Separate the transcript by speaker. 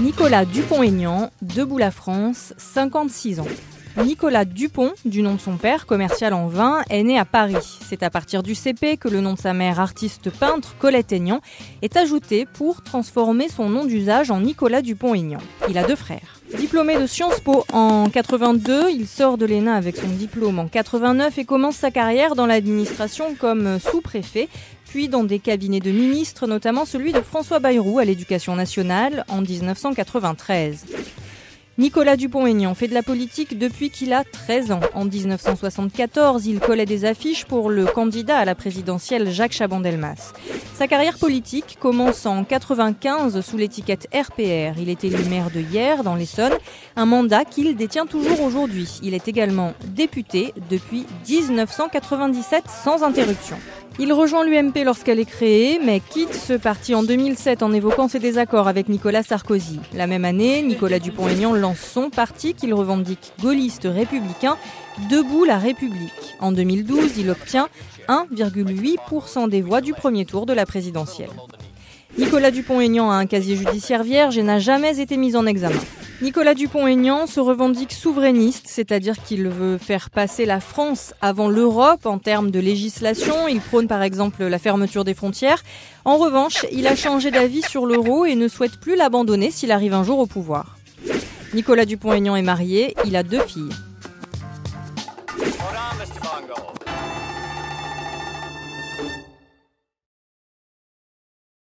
Speaker 1: Nicolas Dupont-Aignan, Debout la France, 56 ans. Nicolas Dupont, du nom de son père, commercial en vin, est né à Paris. C'est à partir du CP que le nom de sa mère, artiste peintre, Colette Aignan, est ajouté pour transformer son nom d'usage en Nicolas Dupont-Aignan. Il a 2 frères. Diplômé de Sciences Po en 82, il sort de l'ENA avec son diplôme en 89 et commence sa carrière dans l'administration comme sous-préfet, puis dans des cabinets de ministres, notamment celui de François Bayrou à l'Éducation nationale en 1993. Nicolas Dupont-Aignan fait de la politique depuis qu'il a 13 ans. En 1974, il collait des affiches pour le candidat à la présidentielle Jacques Chaban-Delmas. Sa carrière politique commence en 1995 sous l'étiquette RPR. Il est élu maire de Hyères, dans l'Essonne, un mandat qu'il détient toujours aujourd'hui. Il est également député depuis 1997 sans interruption. Il rejoint l'UMP lorsqu'elle est créée, mais quitte ce parti en 2007 en évoquant ses désaccords avec Nicolas Sarkozy. La même année, Nicolas Dupont-Aignan lance son parti qu'il revendique gaulliste républicain, Debout la République. En 2012, il obtient 1,8% des voix du premier tour de la présidentielle. Nicolas Dupont-Aignan a un casier judiciaire vierge et n'a jamais été mis en examen. Nicolas Dupont-Aignan se revendique souverainiste, c'est-à-dire qu'il veut faire passer la France avant l'Europe en termes de législation. Il prône par exemple la fermeture des frontières. En revanche, il a changé d'avis sur l'euro et ne souhaite plus l'abandonner s'il arrive un jour au pouvoir. Nicolas Dupont-Aignan est marié, il a 2 filles.